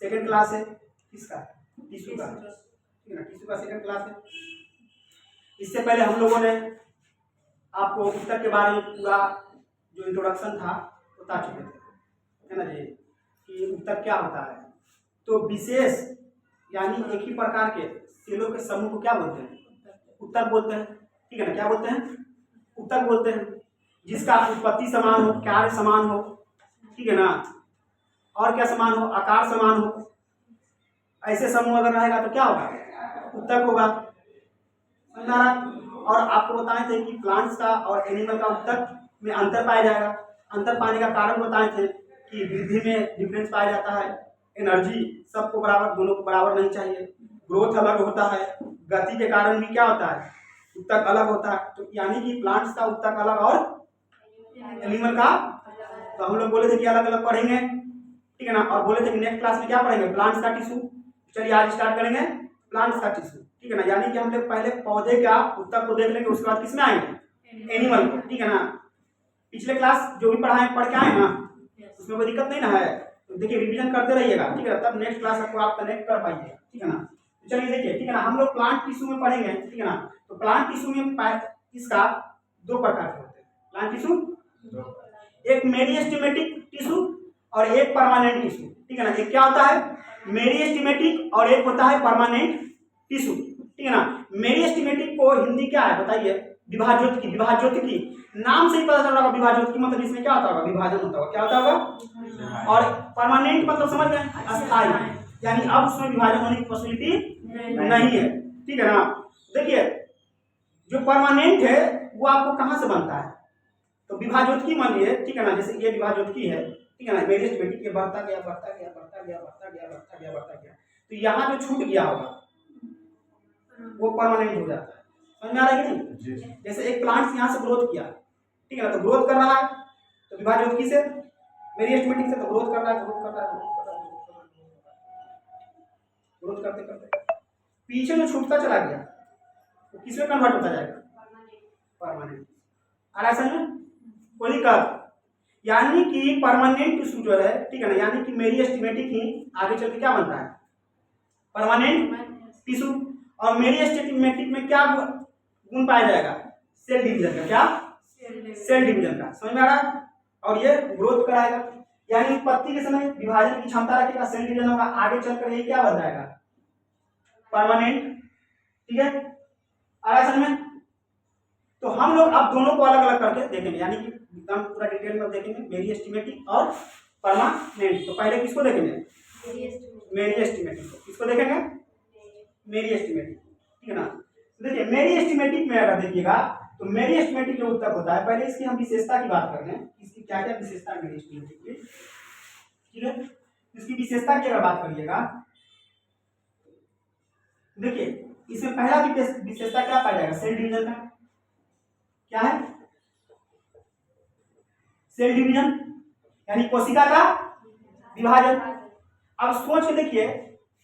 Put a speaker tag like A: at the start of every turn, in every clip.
A: Second class है किसका, tissue का, ठीक है ना, टिश्यू का सेकंड क्लास है। इससे पहले हम लोगों ने आपको ऊतक के बारे में पूरा जो इंट्रोडक्शन था बता चुके थे, है ना जी, कि ऊतक क्या होता है। तो विशेष यानी एक ही प्रकार के सेलों के समूह को क्या बोलते हैं, ऊतक बोलते हैं, ठीक है ना, क्या बोलते हैं, ऊतक बोलते हैं। जिसका उत्पत्ति समान हो, कार्य समान हो, ठीक है ना, और क्या समान हो, आकार समान हो, ऐसे समूह अगर रहेगा तो क्या होगा, ऊतक होगा। और आपको बताए थे कि प्लांट्स का और एनिमल का ऊतक में अंतर पाया जाएगा। अंतर पाने का कारण बताए थे कि वृद्धि में डिफरेंस पाया जाता है, एनर्जी सबको बराबर, दोनों को बराबर नहीं चाहिए, ग्रोथ अलग होता है, गति के कारण भी क्या होता है, ऊतक अलग होता है। तो यानी कि प्लांट्स का ऊतक अलग और एनिमल का, तो हम लोग बोले थे कि अलग अलग पढ़ेंगे, ठीक है ना, और बोले थे कि नेक्स्ट क्लास में क्या पढ़ेंगे, प्लांट्स का टिश्यू। चलिए आज स्टार्ट करेंगे प्लांट्स का टिश्यू, ठीक है ना। यानी कि हम लोग पहले पौधे का ऊतक को देख लेंगे, उसके बाद किसमें आएंगे, एनिमल को, ठीक है ना। पिछले क्लास जो भी पढ़ के आए ना, उसमें कोई दिक्कत नहीं ना है, तो देखिए रिवीजन करते रहिएगा, ठीक है, तब नेक्स्ट क्लास आपको आप कनेक्ट कर पाइए, ठीक है ना। तो चलिए देखिए, ठीक है ना, हम लोग प्लांट टिश्यू में पढ़ेंगे, ठीक है ना। तो प्लांट टिश्यू में इसका दो प्रकार के होते हैं प्लांट टिश्यू, एक मेरिस्टेमेटिक टिश्यू और एक परमानेंट टिश्यू, ठीक है ना। एक क्या होता है, मेरिस्टेमेटिक, और एक होता है परमानेंट टिश्यू, ठीक है ना। मेरिस्टेमेटिक को हिंदी क्या है बताइए, विभाज्योतिकी, विभाज्योतिकी नाम से ही पता चल रहा होगा, विभाज्योतिकी मतलब इसमें क्या होता होगा, विभाजन होता होगा, क्या होता होगा। और परमानेंट मतलब समझ गए, अस्थायी, यानी अब उसमें विभाजन होने की पॉसिबिलिटी नहीं है, ठीक है ना। देखिए जो परमानेंट है वो आपको कहां से बनता है, तो विभाज्योतिकी मान लिए, ठीक है ना, जैसे ये विभाज्योतिकी है, ठीक है ना, मेरिस्टेमेटिक ये बढ़ता गया बढ़ता गया बढ़ता गया बढ़ता गया बढ़ता गया बढ़ता गया, तो यहाँ जो छूट गया होगा वो परमानेंट हो जाता है। समझ में आ रहा है कि नहीं, जैसे एक प्लांट यहाँ से ग्रोथ किया, ठीक है ना, तो ग्रोथ कर रहा है, तो विभाज्योतिकी से, मेरिस्टेमेटिक से तो ग्रोथ कर रहा है, ग्रोथ कर रहा है, ग्रोथ करते करते पीछे जो छूटता चला गया तो किसमें कन्वर्ट होता जाएगा, परमानेंट। आ रहा है समझ में, कोई दिक्कत, यानी कि परमानेंट टिश्यू जो है, ठीक है ना, यानी कि मेरिस्टेमेटिक ही आगे चल के क्या बनता है, परमानेंट टिश्यू। और मेरिस्टेमेटिक में क्या गुण पाया जाएगा, सेल डिवीजन का, क्या सेल डिवीजन का, समझ में आ रहा है। और ये ग्रोथ कराएगा, यानी उत्पत्ति के समय विभाजन की क्षमता रखेगा, सेल डिवीजन होगा, आगे चलकर ये क्या बन जाएगा, परमानेंट, ठीक है। आ रहा है समझ में। तो हम लोग अब दोनों को अलग अलग करके देखेंगे, यानी कि एकदम पूरा डिटेल में देखेंगे, मेरिस्टेमेटिक और परमानेंट। तो पहले किसको देखेंगे, मेरिस्टेमेटिक को, किसको देखेंगे, मेरिस्टेमेटिक, ठीक है ना। देखिए मेरिस्टेमेटिक में अगर देखिएगा तो मेरिस्टेमेटिक जो ऊतक होता है, पहले इसकी हम विशेषता की बात कर रहे हैं, इसकी क्या क्या विशेषता है मेरिस्टेमेटिक की, ठीक है। इसकी विशेषता की अगर बात करिएगा, देखिए इसमें पहला विशेषता क्या पाया जाएगा, सेल डिवीजन का, क्या है, सेल डिवीजन, यानी कोशिका का विभाजन। अब सोच के देखिए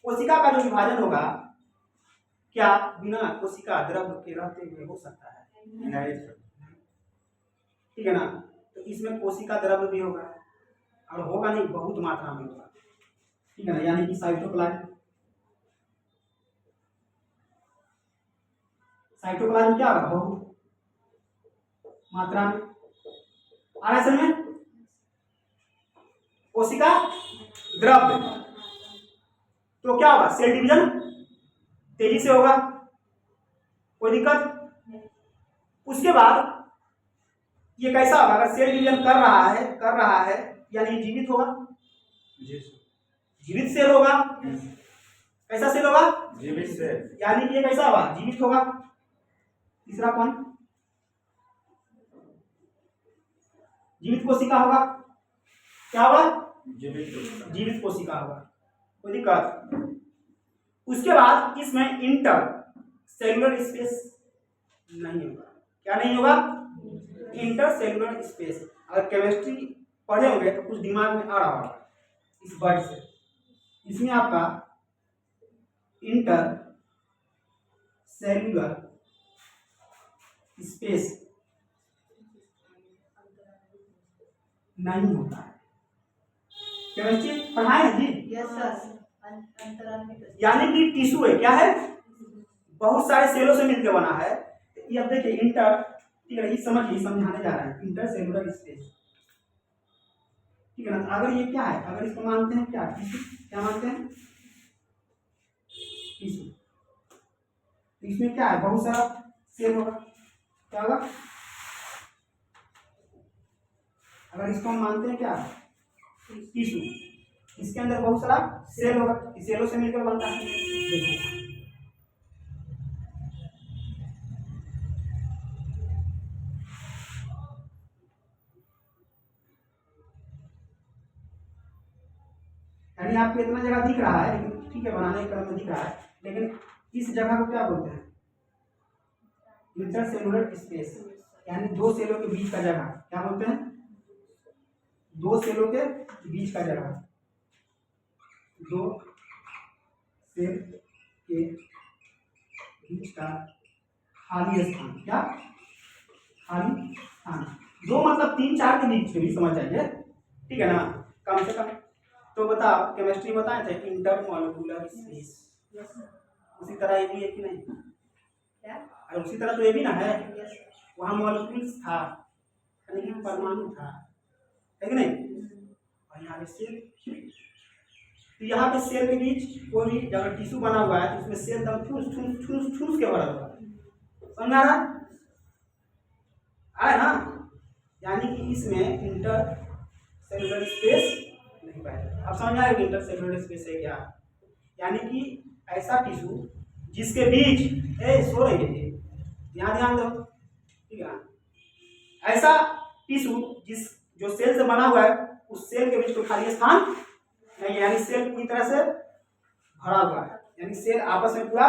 A: कोशिका का जो विभाजन होगा, क्या बिना कोशिका द्रव के रहते हुए हो सकता है, ठीक है ना। तो इसमें कोशिका द्रव भी होगा, और होगा नहीं, बहुत मात्रा में होगा, ठीक है ना, यानी कि साइटोप्लाज्म, साइटोप्लाज्म क्या होगा, बहुत मात्रा में। आ रहा है में कोशिका द्रव, तो क्या होगा, सेल डिवीजन तेजी से होगा, कोई दिक्कत। उसके बाद ये कैसा होगा, अगर सेल डिवीजन कर रहा है यानी जीवित होगा, जीवित सेल होगा, कैसा सेल होगा, जीवित सेल, यानी कि ये कैसा होगा, जीवित होगा। तीसरा पॉइंट, जीवित कोशिका होगा, क्या होगा, जीवित कोशिका होगा, कोई दिक्कत। उसके बाद इसमें इंटर सेलुलर स्पेस नहीं होगा, क्या नहीं होगा, इंटर सेलुलर स्पेस। अगर केमिस्ट्री पढ़े होंगे तो कुछ दिमाग में आ रहा होगा इस वर्ड से, इसमें आपका इंटर सेलुलर स्पेस नहीं होता है। केमिस्ट्री पढ़ाए हैं जी, यस सर, यानी कि टिश्यू है, क्या है, बहुत सारे सेलों से मिलकर बना है। ये अब देखिए इंटर, ठीक है, ये समझिए, समझाने जा रहे हैं, इंटर सेलुलर स्पेस, ठीक है ना। तो अगर ये क्या है, अगर इसको मानते हैं क्या, टिश्यू, क्या मानते हैं, टिश्यू, तो इसमें क्या है, बहुत सारा सेल होगा, क्या होगा, अगर इसको हम मानते हैं क्या, टिश्यू, इसके अंदर बहुत सारा सेल होगा, सेलों से मिलकर बनता है। देखिए यानी आपको इतना जगह दिख रहा है, लेकिन ठीक है, बनाने के क्रम में दिख रहा है, लेकिन इस जगह को क्या बोलते हैं, इंटरसेलुलर स्पेस, यानी दो सेलों के बीच का जगह क्या बोलते हैं, दो सेलों के बीच का जगह, दो सेल के बीच का खाली स्थान, क्या, खाली स्थान, दो मतलब 3-4 के बीच में भी समझ जाइए, ठीक है ना, कम से कम। तो बताओ, केमिस्ट्री बताए थे इंटरमॉलिक्यूलर स्पेस, उसी तरह ये भी है कि नहीं, अरे उसी तरह तो ये भी ना है, वहाँ मॉलिक्यूल्स था, यानी परमाणु था, है कि नहीं, और यहाँ पे सेल, तो यहाँ पे सेल के बीच कोई भी अगर टिश्यू बना हुआ है तो उसमें सेल दम ठूस ठूस ठूस ठूस के भरा हुआ है, समझ आ रहा है ना, यानी कि इसमें इंटर सेलुलर स्पेस नहीं पाया। अब समझ आएगा इंटर सेलुलर स्पेस है क्या, यानी कि ऐसा टिश्यू जिसके बीच, सो रही है, यहाँ ध्यान दो, ठीक है ना, ऐसा टिश्यू जिस जो सेल से बना हुआ है, उस सेल के बीच कोई खाली स्थान नहीं है, यानी सेल पूरी तरह से भरा हुआ है, यानी सेल आपस में पूरा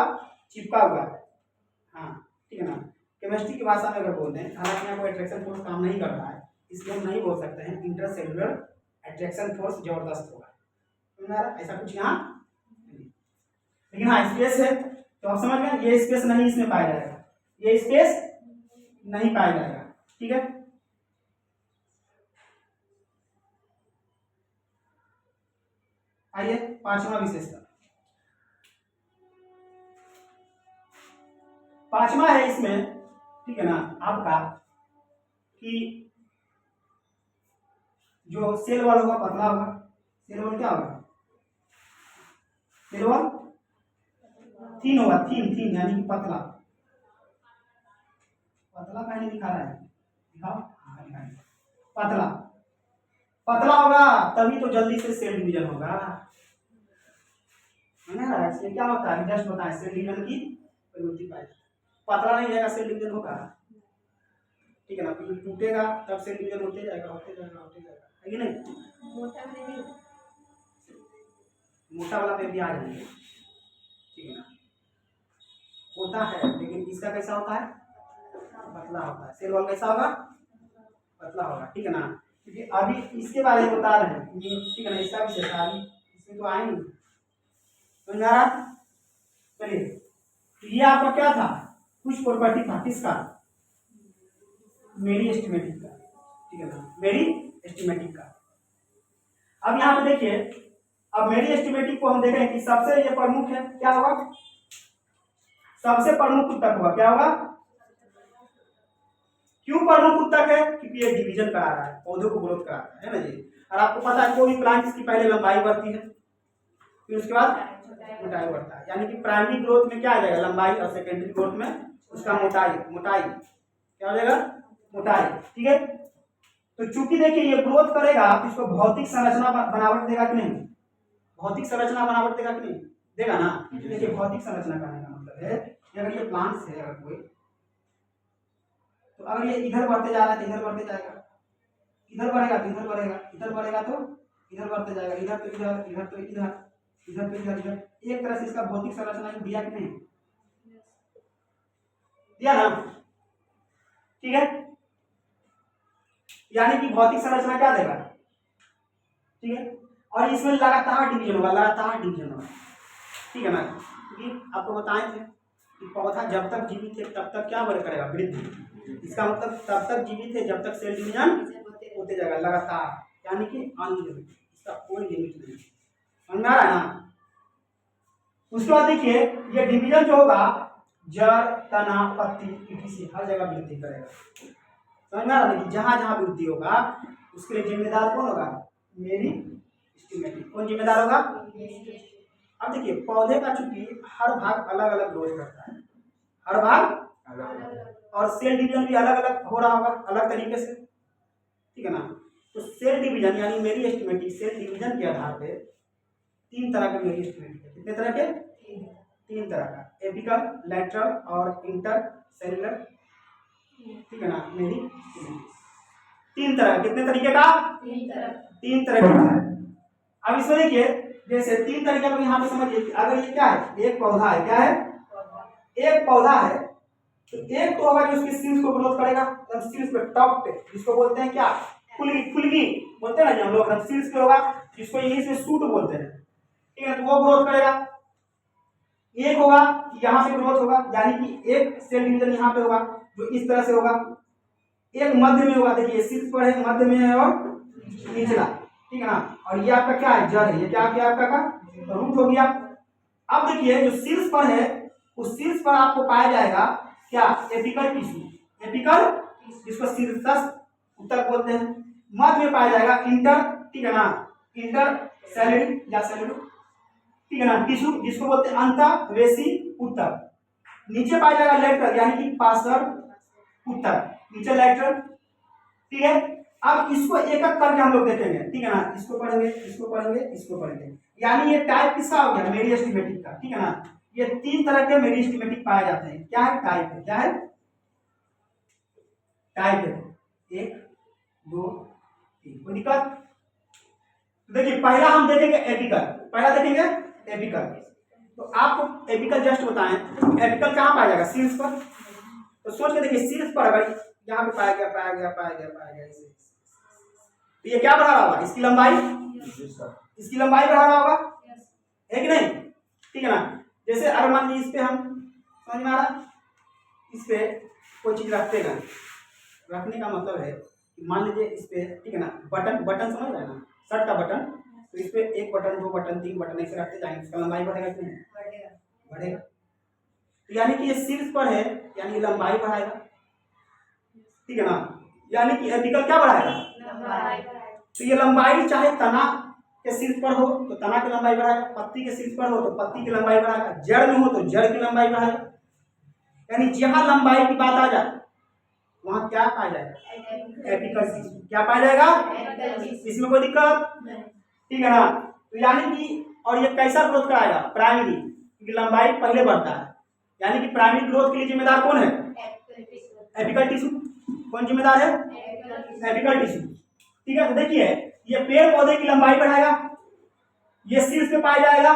A: चिपका हुआ है, हाँ, ठीक है ना। केमिस्ट्री की भाषा में अगर बोलते हैं, हालांकि यहाँ कोई अट्रैक्शन फोर्स काम नहीं कर रहा है, इसलिए हम नहीं बोल सकते हैं इंटरसेलुलर अट्रैक्शन फोर्स जबरदस्त होगा, ऐसा कुछ यहाँ, लेकिन हाँ स्पेस है, तो आप समझ गए, ये स्पेस नहीं इसमें पाया जाएगा, ये स्पेस नहीं पाया जाएगा, ठीक है। आइए 5वां विशेषता, 5वां है इसमें, ठीक है ना, आपका कि जो सेल वॉल होगा पतला होगा, सेल वॉल क्या होगा, सेल वॉल थीन होगा, थीन थीन यानी कि पतला, पतला कहीं नहीं दिखा रहा है, दिखाओ, हाँ दिखाई, पतला, पतला होगा तभी तो जल्दी से सेल डिवीजन होगा, है ना, इसलिए क्या होता है, जस्ट होता है सेल डिवीजन की प्रवृत्ति पाई, पतला नहीं रहेगा सेल डिवीजन होगा, ठीक है ना, फिर टूटेगा तब सेल डिवीजन होते जाएगा होते जाएगा होते जाएगा, है कि नहीं, मोटा वाला पे भी आ जाएंगे, ठीक है ना, होता है, लेकिन इसका कैसा होता है, पतला होता है, सेल वॉल कैसा होगा, पतला होगा, ठीक है ना, क्योंकि अभी इसके बारे में बता रहे हैं, ठीक है ना, इसका भी शेष अभी इसमें तो आए नहीं, समझ आ रहा, चलिए, तो ये आपका क्या था, कुछ प्रॉपर्टी था, किसका, मेरी एस्टिमेटिक का, ठीक है ना, मेरी एस्टिमेटिक का। अब यहाँ पे देखिए, अब मेरी एस्टिमेटिक को हम देखें कि सबसे ये प्रमुख है, क्या होगा, सबसे प्रमुख उत्तक होगा, क्या होगा, क्यों प्रमुख उत्तक है, क्योंकि ये डिवीजन करा रहा है, पौधों को ग्रोथ कराता है ना जी, और आपको पता है कोई भी प्लांट की पहले लंबाई बढ़ती है, फिर उसके बाद मोटाई बढ़ता है, यानी कि प्राइमरी ग्रोथ में क्या आ जाएगा, लंबाई, और सेकेंडरी ग्रोथ में उसका मोटाई, मोटाई क्या हो जाएगा, मोटाई, ठीक है। तो चूंकि देखिए ये ग्रोथ करेगा तो इसको भौतिक संरचना बनावट देगा कि नहीं, भौतिक संरचना बनावट देगा कि नहीं, देगा ना, देखिए भौतिक संरचना करने का मतलब है कि अगर ये प्लांट्स है, अगर कोई, तो अगर ये इधर बढ़ते जा रहा है तो इधर बढ़ते जाएगा, इधर बढ़ेगा तो इधर बढ़ेगा, इधर बढ़ेगा तो इधर बढ़ते जाएगा, इधर तो इधर, इधर तो इधर, इधर तो इधर, इधर, एक तरह से इसका भौतिक संरचना दिया कि नहीं, दिया ना, ठीक है, यानी कि भौतिक संरचना क्या देगा, ठीक है, और इसमें लगातार डिवीजन होगा, लगातार डिवीजन होगा, ठीक है ना, क्योंकि आपको बताए थे कि पौधा जब तक जीवित है तब तक क्या बढ़ करेगा, वृद्धि, इसका मतलब तब तक जीवित है जब तक सेल डिवीजन होते जाएगा लगातार, यानी कि अनलिमिटेड, इसका कोई लिमिट नहीं, समझ में आ रहा है ना, उसके बाद देखिए ये डिवीजन जो होगा जड़, तना, पत्ती, etc हर जगह वृद्धि करेगा। समझ में आ रहा है? जहां जहां वृद्धि होगा उसके लिए जिम्मेदार कौन होगा? मेरिस्टेमेटिक। कौन जिम्मेदार होगा? अब देखिए पौधे का चूंकि हर भाग अलग अलग ग्रोथ करता है, हर भाग और सेल डिवीजन भी अलग अलग हो रहा होगा अलग तरीके से, ठीक है ना। तो सेल डिवीजन यानी मेरिस्टेमेटिक सेल डिवीजन के आधार पे तीन तरह के मेरिस्टेमेटिक है। कितने तरह के? तीन तरह का, एपिकल, लैटरल और इंटर सेलुलर, ठीक है ना। मेरिस्टेमेटिक तीन तरह। कितने तरीके का? तीन तरह का। अब इसमें देखिए जैसे तीन तरीके को यहाँ पे समझिए। अगर ये क्या है? एक पौधा है। क्या है? एक पौधा है। तो एक तो होगा जो उसकी सीड्स को ग्रोथ करेगा, सीड्स पे टॉप पे, जिसको बोलते हैं क्या? फुलगी। फुलगी बोलते हैं ना हम लोग, सीड्स पे होगा जिसको इंग्लिश में शूट बोलते हैं, ठीक है। तो वो ग्रोथ करेगा। एक होगा यहाँ पे ग्रोथ होगा, यानी कि एक सेल डिवीजन यहाँ पे होगा जो इस तरह से होगा। एक मध्य में होगा, देखिए सीड्स पर है, मध्य में है और निचला, ठीक है ना। और ये आपका क्या है? जड़ है। ये क्या आ गया आपका का? रूट हो गया। अब देखिए जो शीर्ष पर है उस शीर्ष पर आपको पाया जाएगा क्या? Apical tissue. एपिकल जिसको शीर्षस्थ उत्तक बोलते हैं। मध्य में पाया जाएगा इंटर, ठीक है ना, इंटर सेलुलर या सेलुलर, ठीक है ना, टिश्यू जिसको बोलते हैं अंतःवेशी उत्तक। नीचे पाया जाएगा लेटरल यानी कि पार्श्व उत्तक, नीचे लेटरल, ठीक है। अब इसको एक एक करके हम लोग देखेंगे, ठीक है ना। इसको पढ़ेंगे, इसको पढ़ेंगे, इसको पढ़ेंगे। यानी ये टाइप किसका हो गया? मेरिस्टेमेटिक का, ठीक है ना। ये तीन तरह के मेरिस्टेमेटिक पाए जाते हैं। क्या है? टाइप है। क्या है? टाइप है। एक, दो, तीन। कोई दिक्कत? देखिए पहला हम देखेंगे एपिकल। पहला देखेंगे एपिकल। तो आपको एपिकल जस्ट बताएं, एपिकल कहाँ पाया जाएगा? शीर्ष पर। तो सोच के देखिए शीर्ष पर अगर यहाँ पे पाया गया, पाया गया, पाया गया, पाया गया, तो ये क्या बढ़ा रहा होगा? इसकी लंबाई, इसकी लंबाई बढ़ा रहा होगा, है कि नहीं? ठीक है ना। जैसे अगर मान लीजिए इस पे हम, समझ में आ रहा, इस पे कोई चीज रखते हैं, रखने का मतलब है कि मान लीजिए इस पे, ठीक है ना, बटन, बटन समझ रहे हैं ना, शर्ट का बटन। तो इस पे एक बटन, दो बटन, तीन बटन ऐसे रखते जाएंगे, इसका लंबाई बढ़ेगा कि नहीं? बढ़ेगा। तो यानी कि ये शीर्ष पर है यानी लंबाई बढ़ाएगा, ठीक है ना। यानी कि एपिकल क्या बढ़ाएगा? तो ये लंबाई चाहे तना के शीर्ष पर हो तो तना की लंबाई बढ़ाएगा, पत्ती के शीर्ष पर हो तो पत्ती की लंबाई बढ़ाएगा, जड़ में हो तो जड़ की लंबाई बढ़ाएगा। यानी जहां लंबाई की बात आ जाए वहां क्या पाया जाएगा? Apical tissue. क्या पाया जाएगा? इसमें कोई दिक्कत? ठीक है ना। तो यानी कि और ये कैसा ग्रोथ कराएगा? प्राइमरी, क्योंकि लंबाई पहले बढ़ता है। यानी कि प्राइमरी ग्रोथ के लिए जिम्मेदार कौन है? Apical tissue. कौन जिम्मेदार है? एपिकल टिश्यू, ठीक है। तो देखिए ये पेड़ पौधे की लंबाई बढ़ाएगा, ये शीर्ष पे पाया जाएगा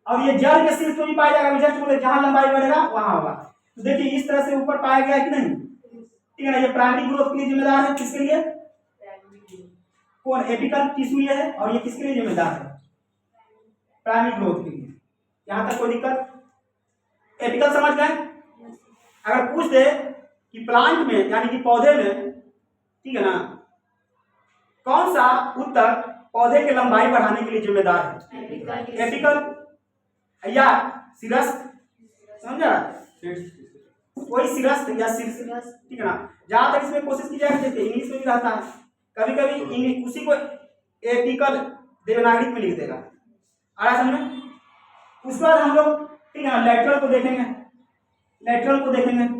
A: और ये जड़ के शीर्ष पे भी पाया जाएगा। जस्ट बोले जहां लंबाई बढ़ेगा वहां होगा। तो देखिए इस तरह से ऊपर पाया गया कि नहीं, ठीक है ना। ये प्राइमरी ग्रोथ के लिए जिम्मेदार है। किसके लिए? कौन? एपिकल टिश्यू ये है। और ये किसके लिए जिम्मेदार है? प्राइमरी ग्रोथ के लिए। यहां तक कोई दिक्कत? एपिकल समझ गए? अगर पूछ दे कि प्लांट में यानी कि पौधे में, ठीक है ना, कौन सा उत्तक पौधे की लंबाई बढ़ाने के लिए जिम्मेदार है? एपिकल या शीर्षस्थ, समझा? कोई शीर्षस्थ या शीर्ष, ठीक है ना। जहां तक इसमें कोशिश की जाए, जैसे इंग्लिश में भी रहता है कभी कभी इंग्लिश उसी को एपिकल देवनागरी में लिख देगा, आ रहा समझ में। उसके बाद हम लोग, ठीक है ना, लैटरल को देखेंगे। लैटरल को देखेंगे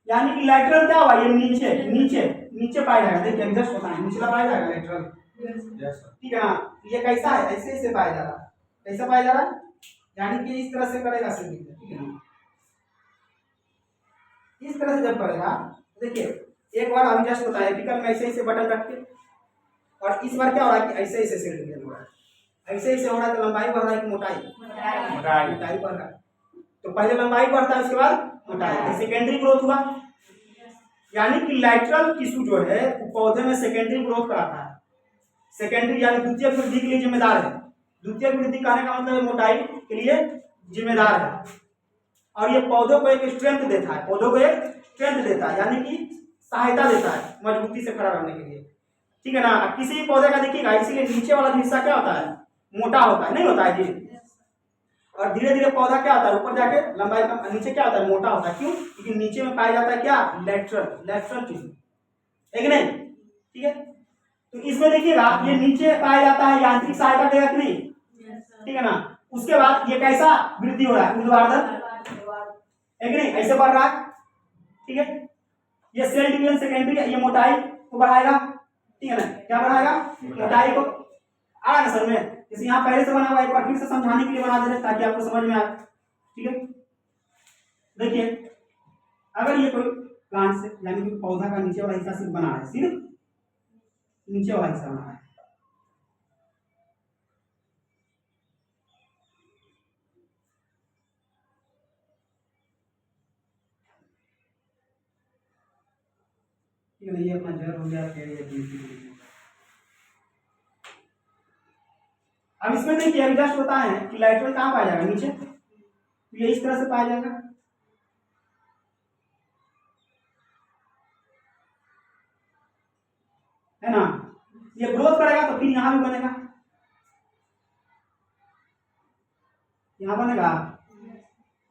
A: यानी कि लैटरल क्या हुआ? ये नीचे नीचे नीचे पाया जाएगा। देखिए जस्ट बताएं, निचला पाया जाएगा लैटरल, ठीक है ना। ये कैसा है? ऐसे ऐसे पाया जा रहा है। कैसा पाया जा रहा है? यानी कि इस तरह से करेगा सभी, ठीक है ना। इस तरह से जब करेगा, देखिए एक बार अभी जस्ट बताया एपिकल में ऐसे ऐसे बटन रख के, और इस बार क्या हो रहा है कि ऐसे ऐसे सेल डिवीजन हो रहा है। ऐसे ऐसे हो रहा है तो लंबाई बढ़ रहा है कि मोटाई? मोटाई बढ़ रहा है। तो पहले लंबाई बढ़ता है उसके बाद मोटाई, सेकेंडरी ग्रोथ हुआ। यानी कि लैटरल टिश्यू जो है वो पौधे में सेकेंडरी ग्रोथ कराता है। सेकेंडरी यानी द्वितीय वृद्धि के लिए जिम्मेदार है। द्वितीय वृद्धि कहने का मतलब मोटाई के लिए जिम्मेदार है। और ये पौधों को एक स्ट्रेंथ देता है, पौधों को एक स्ट्रेंथ देता है यानी कि सहायता देता है मजबूती से खड़ा रहने के लिए, ठीक है ना। किसी भी पौधे का देखिएगा, इसीलिए नीचे वाला हिस्सा क्या होता है? मोटा होता है, नहीं होता है जी। और धीरे धीरे पौधा क्या होता है, ऊपर जाके लंबाई का, नीचे क्या होता है, मोटा होता है। क्यों? क्योंकि नीचे में पाया जाता है क्या, लेटरल टिश्यू, है कि नहीं? ठीक है, तो इसमें देखिएगा ये नीचे पाया जाता है, यांत्रिक सहायता देगा कि नहीं? ठीक है ना। उसके बाद ये कैसा वृद्धि हो रहा है, ऊर्ध्वाधर, है कि नहीं, ऐसे बढ़ रहा है। ठीक है, ये सेल डिवीजन सेकेंडरी है, ये मोटाई को बढ़ाएगा। ठीक है ना, क्या बढ़ाएगा, मोटाई को। आ रहा है सर में, जैसे यहाँ पहले से बना हुआ, एक बार फिर से समझाने के लिए बना दे रहे ताकि आपको समझ में आए। ठीक है, देखिए अगर ये कोई प्लांट से यानी कि पौधा का नीचे वाला हिस्सा सिर्फ बना है, सिर्फ नीचे वाला हिस्सा बना है, ठीक है ना, ये अपना जड़ हो गया, फिर ये अब इसमें देखिए अभी जस्ट होता है कि लैटरल कहाँ पाया जाएगा, नीचे, तो ये इस तरह से पाया जाएगा। है ना, ये ग्रोथ करेगा तो फिर यहाँ भी बनेगा, यहाँ बनेगा।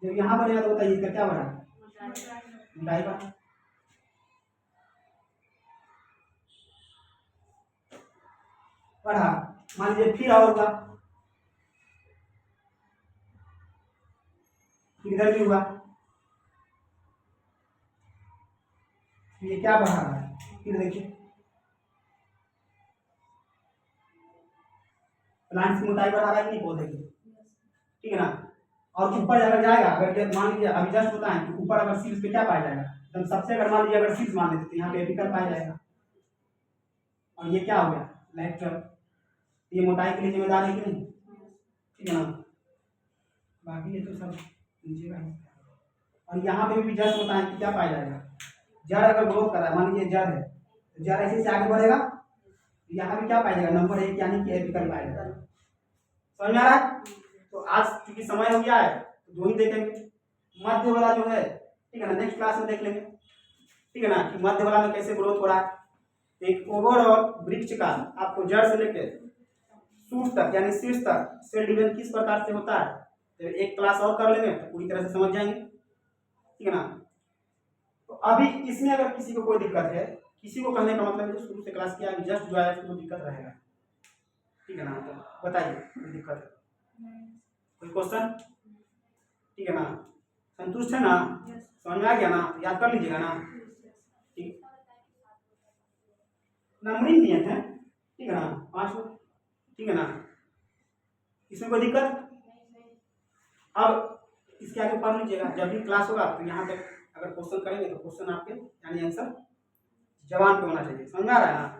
A: जब यहाँ बनेगा तो बताइए इसका क्या बढ़ा, मोटाई बढ़ा। बढ़ा, मान लीजिए फिर और होगा, इधर भी हुआ, ये क्या बढ़ा रहा है, फिर देखिए प्लांट की मोटाई बढ़ा रहा है कि नहीं, पौधे की। ठीक है ना, और ऊपर अगर जाएगा, अगर मान लीजिए अभी जस्ट होता है कि ऊपर अगर सील्स पे क्या पाया जाएगा, तो सबसे अगर मान लीजिए अगर सील्स मान लेते तो यहाँ पे एपिकल पाया जाएगा, और ये क्या हो गया, लेटरल। ये मोटाई के लिए जिम्मेदार है कि नहीं? ठीक है ना, बाकी ये तो सब नीचे का है। और यहाँ पे भी जस्ट होता है कि क्या पाया जाएगा, जड़ अगर ग्रोथ कर रहा है, मान लीजिए जड़ है, तो जड़ ऐसे से आगे बढ़ेगा, यहाँ भी क्या पाया जाएगा, नंबर 1 यानी कि एपिकल पाया जाएगा। समझ में आ रहा है? तो आज क्योंकि समय हो गया है तो दो ही देखेंगे, मध्य वाला जो है, ठीक है ना, नेक्स्ट क्लास में देख लेंगे। ठीक है ना, कि मध्य वाला में कैसे ग्रोथ हो रहा है। एक ओवरऑल वृक्ष का आपको जड़ से लेकर सूट तक यानी शीर्ष तक सेल डिवीजन किस प्रकार से होता है, तो एक क्लास और कर लेंगे तो पूरी तरह से समझ जाएंगे। ठीक है ना, तो अभी इसमें अगर किसी को कोई दिक्कत है, किसी को कहने का मतलब जो शुरू से क्लास किया अभी जस्ट जो आया उसको दिक्कत रहेगा। ठीक है ना, तो बताइए कोई दिक्कत है, कोई क्वेश्चन? ठीक है ना, संतुष्ट है ना, समझ में आ गया ना, याद कर लीजिएगा ना। ठीक, नंबरिंग नियत है, ठीक है ना, 5 लोग। ठीक है ना, इसमें कोई दिक्कत? अब इसके आगे पढ़ लीजिएगा, जब भी क्लास होगा तो यहाँ पे अगर क्वेश्चन करेंगे तो क्वेश्चन आपके यानी आंसर जवान पे होना चाहिए। समझ में आ रहा है ना?